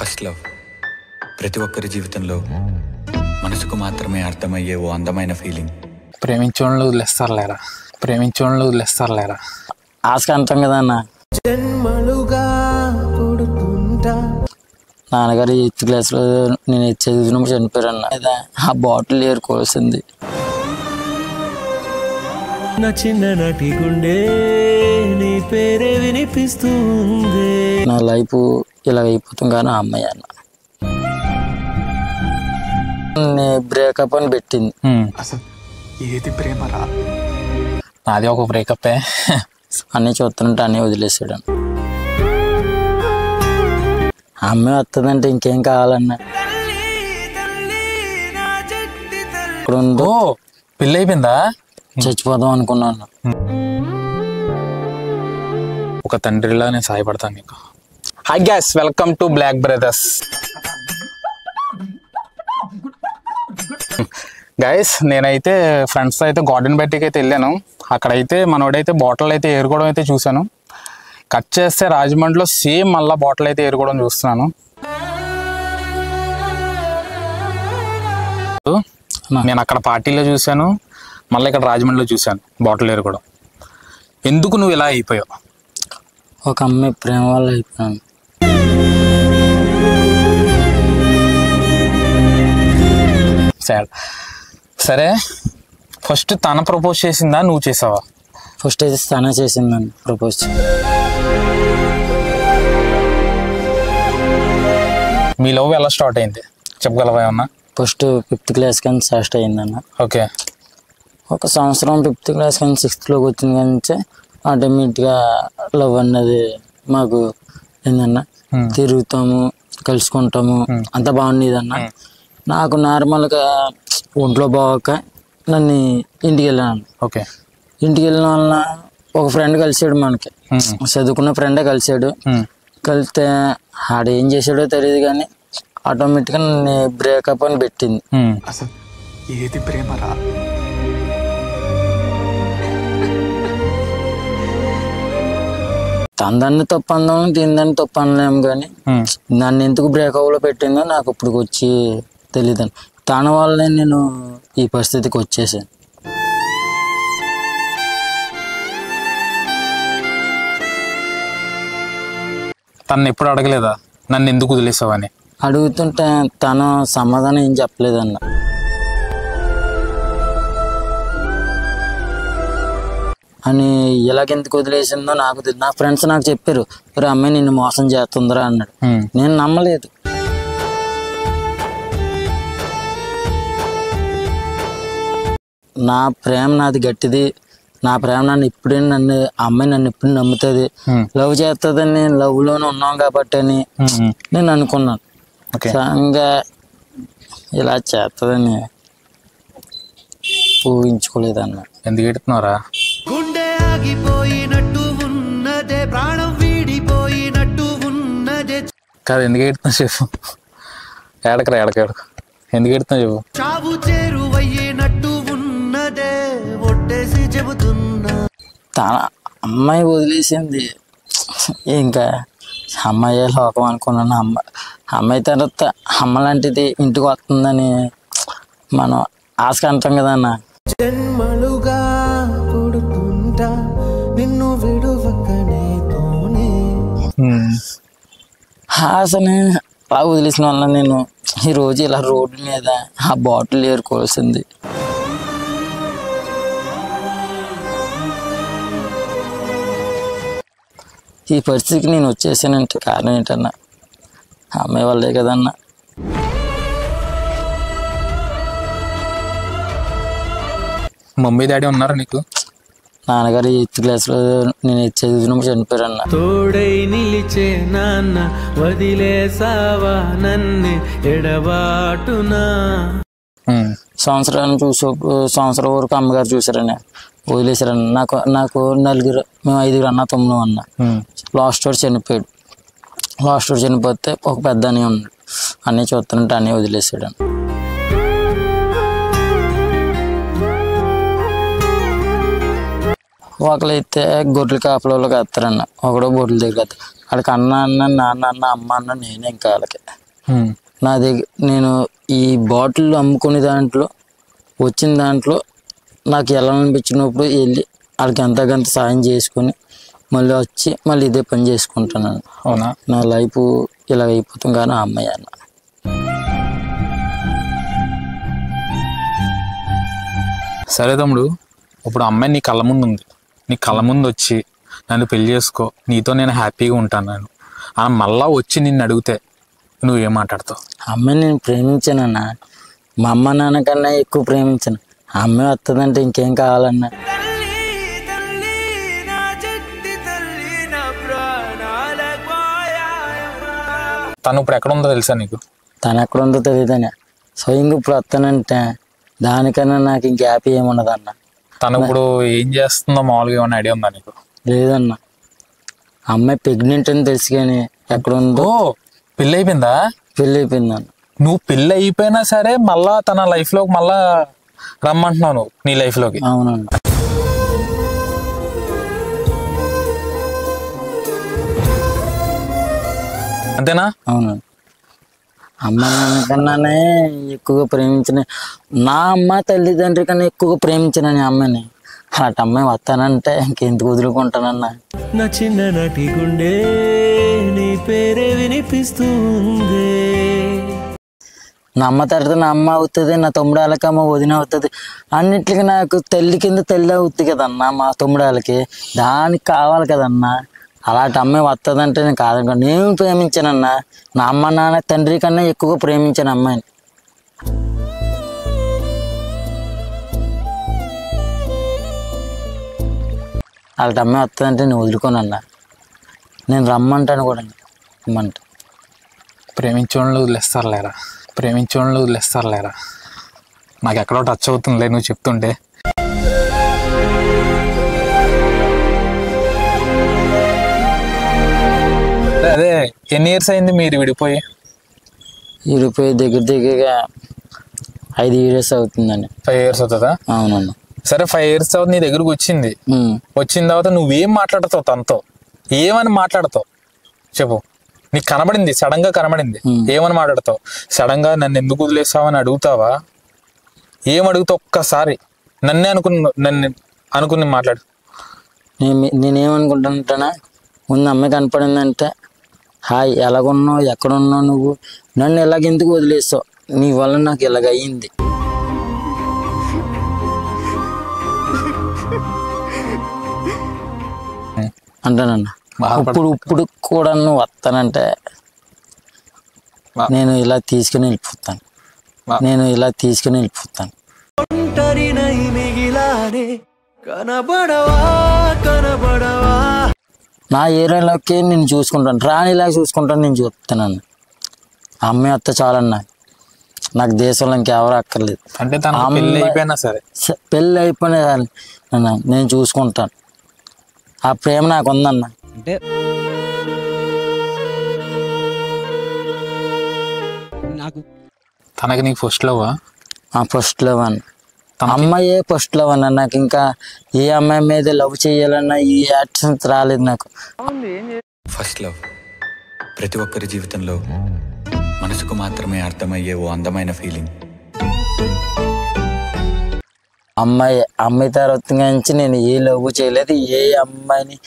First love ప్రతి ఒక్కరి జీవితంలో మనసుకు మాత్రమే అర్థమయ్యే ఓ అందమైన ఫీలింగ్. ప్రేమించోళ్ళు వదిలేస్తారులేరా ఆస్క అంటాం కదా అన్న. నాన్నగారు 8th క్లాస్లో నేను చదివినప్పుడు చనిపోయారన్న. ఆ బాటిల్ ఏరుకోవాల్సింది. నా చిన్ననాటి గుండె నీ పేరే వినిపిస్తుంది. నా లైఫ్ ఇలా అయిపోతుంది కానీ అమ్మాయి అన్న బ్రేకప్ అని పెట్టింది. అసలు ఏది ప్రేమరా? నాది ఒక బ్రేకప్. అన్నీ చూస్తుంటే అన్నీ వదిలేసాడు. అమ్మాయి వస్తుందంటే ఇంకేం కావాలన్నా. పెళ్ళి అయిపోయిందా? చచ్చిపోదాం అనుకున్నాను. ఒక తండ్రిలా నేను సహాయపడతాను నీకు. Hi guys, welcome to Black Brothers. Guys, నేనైతే ఫ్రెండ్స్తో అయితే గార్డెన్ బయటికి అయితే వెళ్ళాను. అక్కడైతే మనోడైతే బాటిల్ అయితే ఏరుకోవడం అయితే చూశాను. కట్ చేస్తే రాజమండ్రిలో సేమ్ మళ్ళీ బాటిల్ అయితే ఏరుకోవడం చూస్తున్నాను. నేను అక్కడ పార్టీలో చూశాను, మళ్ళీ ఇక్కడ రాజమండ్రిలో చూశాను బాటిల్ ఏరుకోవడం. ఎందుకు నువ్వు ఇలా అయిపోయావు? ఒక అమ్మాయి ప్రేమ వల్ల అయిపోయాను. సరే, ఫస్ట్ తన ప్రపోజ్ చేసిందా నువ్వు చేసావా? ఫస్ట్ అయితే తనే చేసిందని ప్రపోజ్. మీ లవ్ ఎలా స్టార్ట్ అయింది చెప్పగలవా ఏమన్నా? ఫస్ట్ 5th క్లాస్ కానీ స్టార్ట్ అయిందన్న. ఓకే. ఒక సంవత్సరం 5th క్లాస్ కానీ 6thలోకి వచ్చింది కానీ ఆటోమేటిక్గా లవ్ అన్నది మాకు ఏందన్నా తిరుగుతాము, కలుసుకుంటాము, అంత బాగుండేది అన్న. నాకు నార్మల్గా ఒంట్లో బాగోక నన్ను ఇంటికి వెళ్ళాను. ఓకే. ఇంటికి వెళ్ళిన వలన ఒక ఫ్రెండ్ కలిసాడు, మనకి చదువుకున్న ఫ్రెండే కలిసాడు. కలిస్తే ఆడేం చేసాడో తెలియదు కానీ ఆటోమేటిక్గా నన్ను బ్రేకప్ అని పెట్టింది. అసలు ఏది ప్రేమరా? తనదాన్ని తప్పు అందాము, దీనిదాన్ని తప్పు అనలేము కానీ నన్ను ఎందుకు బ్రేకప్లో పెట్టిందో నాకు ఇప్పుడు వచ్చి తెలియదండి. తన వల్లనే నేను ఈ పరిస్థితికి వచ్చేసాను. తను ఎప్పుడు అడగలేదా నన్ను ఎందుకు వదిలేసావని? అడుగుతుంటే తను సమాధానం ఏం చెప్పలేదన్న. అని ఎలాగెందుకు వదిలేసిందో నాకు తెలియదు. నా ఫ్రెండ్స్ నాకు చెప్పారు, మరి అమ్మాయి నిన్ను మోసం చేస్తుందిరా అన్నాడు. నేను నమ్మలేదు. నా ప్రేమ నాది గట్టిది, నా ప్రేమ నన్ను అమ్మాయి నన్ను ఎప్పుడు నమ్ముతుంది, లవ్ చేస్తుందని నేను లవ్లోనే ఉన్నాం కాబట్టి అని నేను అనుకున్నాను. సడన్గా ఇలా చేస్తుందని ఊహించుకోలేదన్న. ఎందుకు ఎడుతున్నారా? గుండె ఆగిపోయినట్టు ఉన్నదే, ప్రాణం వీడిపోయినట్టు ఉన్నదే. కాదు, ఎందుకు ఎడుతున్నా చెప్పు. ఏడకరా ఎందుకు ఎడుతున్నా చెప్పు. చావు చేరువయ్యేనట్టు ఉన్నదే, ఒట్టేసి చెబుతున్నా. తన అమ్మాయి వదిలేసింది, ఇంకా అమ్మాయి లోకం అనుకున్నాను. అమ్మాయి తర్వాత అమ్మ లాంటిది ఇంటికి వస్తుందని మనం ఆశ అంటాం కదా అన్న. జన్మలుగా పుడుతుంటా నిన్ను విడువకనేతోనే. ఆశని అలా వదిలేసిన వల్ల నేను ఈరోజు ఇలా రోడ్డు మీద ఆ బాటిల్ ఏరుకోవాల్సింది. ఈ పరిస్థితికి నేను వచ్చేసానంటే కారణం ఏంటన్నా, అమ్మాయి వాళ్ళే కదన్నా. మమ్మీ డాడీ ఉన్నారా నీకు? నాన్నగారు 8th క్లాస్లో నేను చదివినప్పుడు చనిపోయారన్న. తోడై నిలిచే నాన్న వదిలేసావా నన్ను ఎడబాటునా. సంవత్సరం వరకు అమ్మగారు చూసారని వదిలేశారన్న. నాకు నలుగురు, మేము 5 అన్న తమ్ముడు అన్న. లాస్ట్ వాడు చనిపోయాడు. చనిపోతే ఒక పెద్ద అని ఉన్నాడు. అన్నీ చూస్తుంటే అన్నీ వదిలేసాడు అన్న. ఒకళ్ళైతే గొర్రెలు కాపల వాళ్ళకి వేస్తారన్న, ఒకడో బొడ్ల దగ్గర వాళ్ళకి అన్న అన్న నాన్న అన్న అమ్మ అన్న నేనే ఇంకా వాళ్ళకి. నా దగ్గర నేను ఈ బాటిల్ అమ్ముకునే దాంట్లో వచ్చిన దాంట్లో నాకు వెళ్ళాలనిపించినప్పుడు వెళ్ళి వాళ్ళకి ఎంతకంత సాయం చేసుకొని మళ్ళీ వచ్చి మళ్ళీ ఇదే పని చేసుకుంటున్నాను. అవునా? నా లైఫ్ ఇలా అయిపోతుంది కానీ ఆ అమ్మాయి అన్న. సరే తమ్ముడు, ఇప్పుడు అమ్మాయి నీ కళ్ళ ముందు ఉంది, నీ కళ్ళ ముందు వచ్చి నన్ను పెళ్లి చేసుకో, నీతో నేను హ్యాపీగా ఉంటాను నేను మళ్ళా వచ్చి నిన్ను అడిగితే నువ్వేం మాట్లాడతావు? అమ్మాయి నేను ప్రేమించానన్నా, మా అమ్మ నాన్న కన్నా ఎక్కువ ప్రేమించాను. ఆ అమ్మాయి వస్తుందంటే ఇంకేం కావాలన్నా. తను ఇప్పుడు ఎక్కడ ఉందో తెలుసా నీకు? తను ఎక్కడ ఉందో తెలియదనే స్వయంగా ఇప్పుడు వస్తానంటే దానికన్నా నాకు ఇంక హ్యాపీ ఏమున్నది అన్న. తను ఇప్పుడు ఏం చేస్తుందో మామూలుగా ఏమైనా ఐడియా ఉందా నీకు? లేదన్న, అమ్మాయి ప్రెగ్నెంట్ అని తెలుసు కానీ ఎక్కడ ఉందో. పెళ్ళి అయిపోయిందా? పెళ్ళి అయిపోయింది అన్న. నువ్వు పెళ్ళి అయిపోయినా సరే మళ్ళా తన లైఫ్ లోకి మళ్ళా రమ్మంటున్నావు నువ్వు నీ లైఫ్ లోకి? అవునన్న. అంతేనా? అవునండి. అమ్మ నాన్న కన్నానే ఎక్కువగా ప్రేమించిన, నా అమ్మ తల్లిదండ్రి కన్నా ఎక్కువగా ప్రేమించిన అమ్మాయిని. అలాంటి అమ్మాయి వస్తానంటే ఇంకెందుకు వదులుకుంటానన్నా. నా చిన్ననాటి గుండె నీ పేరే వినిపిస్తుంది. నా అమ్మ తర్వాత నా అమ్మ అవుతుంది, నా తమ్ముడు వాళ్ళకి అమ్మ వదిన అవుతుంది. అన్నిటికీ నాకు తల్లి కింద తల్లి అవుతుంది కదన్నా మా తమ్ముడు వాళ్ళకి. దానికి కావాలి కదన్నా. అలాంటి అమ్మాయి వస్తుందంటే నేను కాదనుకో. నేను ప్రేమించానన్నా, నా అమ్మ నాన్న తండ్రి కన్నా ఎక్కువగా ప్రేమించాను అమ్మాయిని. అలాంటి అమ్మాయి వస్తుందంటే నేను వదులుకోనన్నా. నేను రమ్మంటాను కూడా. రమ్మంట ప్రేమించోళ్ళు వదిలేస్తారులేరా, ప్రేమించోళ్ళు వదిలేస్తారులేరా. నాకు ఎక్కడో టచ్ అవుతుందిలే నువ్వు చెప్తుంటే. అదే ఎన్ని ఇయర్స్ అయింది మీరు విడిపోయి? దగ్గర దగ్గరగా 5 years అవుతుందండి. 5 years అవుతుందా? అవునన్నా. సరే 5 years తర్వాత నీ దగ్గరకు వచ్చింది. వచ్చిన తర్వాత నువ్వేం మాట్లాడతావు తనతో? ఏమని మాట్లాడతావు చెప్పు? నీకు కనబడింది, సడన్ గా కనబడింది, ఏమని మాట్లాడతావు? సడన్ గా నన్ను ఎందుకు వదిలేస్తావని అడుగుతావా? ఏం అడుగుతావు? ఒక్కసారి నన్ను అనుకుని మాట్లాడు. నేనేమనుకుంటానంటేనా, ముందు అమ్మాయి కనపడిందంటే, హాయ్ ఎలాగున్నావు, ఎక్కడున్నావు నువ్వు, నన్ను ఎలాగెందుకు వదిలేస్తావు, నీ వల్ల నాకు ఇలాగ అయ్యింది అంటానన్న. ఇప్పుడు కూడా నువ్వు వస్తానంటే నేను ఇలా తీసుకుని వెళ్ళిపోతాను. నా ఏరియాలోకి నేను చూసుకుంటాను, రాణిలాగా చూసుకుంటాను, నేను చెప్తానన్న. ఆ అమ్మాయి వస్తే చాలన్నా, నాకు దేశంలో ఇంకెవరు అక్కర్లేదు. అంటే పెళ్ళి అయిపోయినా సరే, పెళ్ళి అయిపోయినా అన్న నేను చూసుకుంటాను. ఆ ప్రేమ నాకు ఉందన్న. అంటే నాకు తనకి నీకు ఫస్ట్ లవ్? ఫస్ట్ లవ్ అన్న. అమ్మాయే ఫస్ట్ లవ్ అన్న. నాకు ఇంకా ఏ అమ్మాయి మీద లవ్ చేయాలన్నా ఈ యాక్షన్స్ రాలేదు నాకు. ఫస్ట్ లవ్ ప్రతి ఒక్కరి జీవితంలో మనసుకు మాత్రమే అర్థమయ్యే ఓ అందమైన ఫీలింగ్. అమ్మాయి తర్వాత నుంచి నేను ఏ లవ్ చేయలేదు, ఏ అమ్మాయిని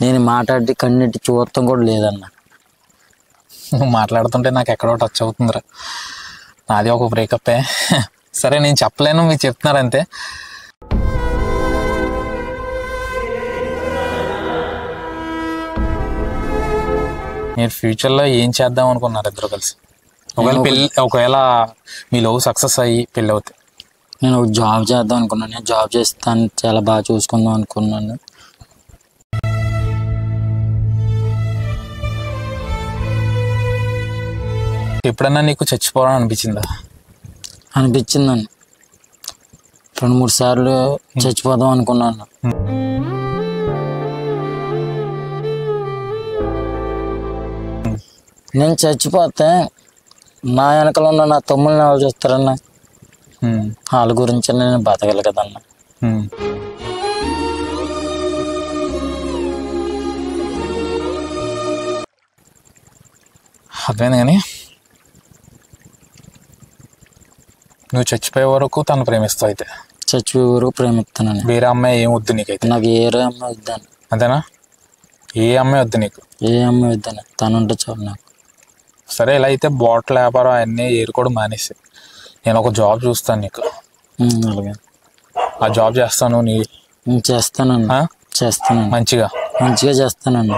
నేను మాట్లాడి కన్నెట్టి చూడటం కూడా లేదన్న. నువ్వు మాట్లాడుతుంటే నాకు ఎక్కడో టచ్ అవుతుందిరా. నాది ఒక బ్రేకప్పే. సరే నేను చెప్పలేను, మీరు చెప్తున్నారంతే. మీరు ఫ్యూచర్లో ఏం చేద్దాం అనుకున్నారు ఇద్దరు కలిసి? ఒకవేళ మీ లవ్ సక్సెస్ అయ్యి పెళ్ళి అవుతాయి, నేను ఒక జాబ్ చేద్దాం అనుకున్నాను. నేను జాబ్ చేస్తాను, చాలా బాగా చూసుకుందాం అనుకున్నాను. ఎప్పుడన్నా నీకు చచ్చిపోవాలని అనిపించిందా? అనిపించిందండి. 2-3 సార్లు చచ్చిపోదాం అనుకున్నాను. నేను చచ్చిపోతే నా వెనకలో ఉన్న నా తమ్ముళ్ళని ఎవరు చూస్తారన్న? వాళ్ళ గురించి నేను బతకలు కదన్న. అర్థమైంది. కానీ నువ్వు చచ్చిపోయే వరకు తను ప్రేమిస్తావు అయితే. చచ్చిపోయే వరకు ప్రేమిస్తానని. వేరే అమ్మాయి ఏం వద్దు నీకైతే. నాకు ఏ అమ్మాయి వద్దాను. అంతేనా? ఏ అమ్మాయి వద్దు నీకు? ఏ అమ్మాయి వద్దాను, తను ఉంటే చాలు నాకు. సరే, ఇలా అయితే బాటిల్ వ్యాపారం అవన్నీ ఏరుకోవడం మానేసి నేను ఒక జాబ్ చూస్తాను నీకు. అలాగే. ఆ జాబ్ చేస్తాను. చేస్తానండి. చేస్తానండి. మంచిగా చేస్తానండి.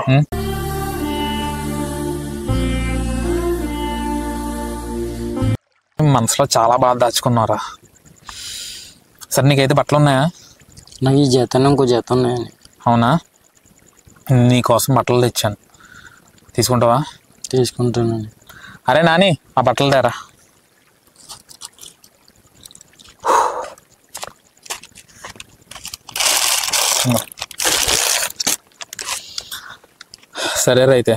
మనసులో చాలా బాధ దాచుకున్నారా? సరే, నీకైతే బట్టలు ఉన్నాయా? నాకు ఈ జీతం ఇంకో జీతం ఉన్నాయండి. అవునా? నీకోసం బట్టలు తెచ్చాను, తీసుకుంటావా? తీసుకుంటానండి. అరే నాని, ఆ బట్టలు తేరా. సరే అయితే,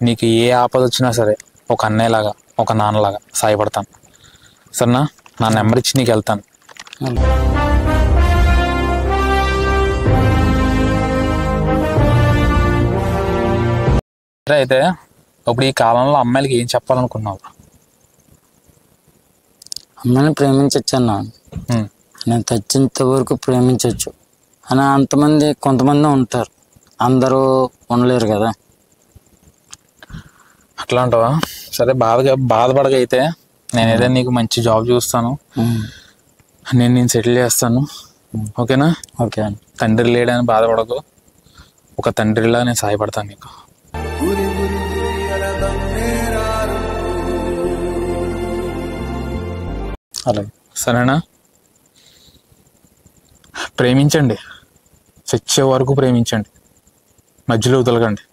నీకు ఏ ఆపద వచ్చినా సరే ఒక అన్నయ్యలాగా ఒక నాన్నలాగా సాయపడతాను. సరేనా? నా నెంబర్ ఇచ్చి నీకు వెళ్తాను. సరే అయితే, ఇప్పుడు ఈ కాలంలో అమ్మాయిలకి ఏం చెప్పాలనుకున్నావు? అమ్మాయిని ప్రేమించచ్చన్నా, నేను తెచ్చేంత వరకు ప్రేమించవచ్చు అని కొంతమంది ఉంటారు, అందరూ ఉండలేరు కదా. అట్లా అంటావా? సరే, బాధపడకైతే నేనైతే నీకు మంచి జాబ్ చూస్తాను, నేను సెటిల్ చేస్తాను. ఓకేనా? ఓకే అండి. తండ్రి లేడని బాధపడకు, ఒక తండ్రిలా నేను సహాయపడతాను నీకు. అలాగే. సరేనా? ప్రేమించండి, చచ్చే వరకు ప్రేమించండి, మధ్యలో వదలకండి.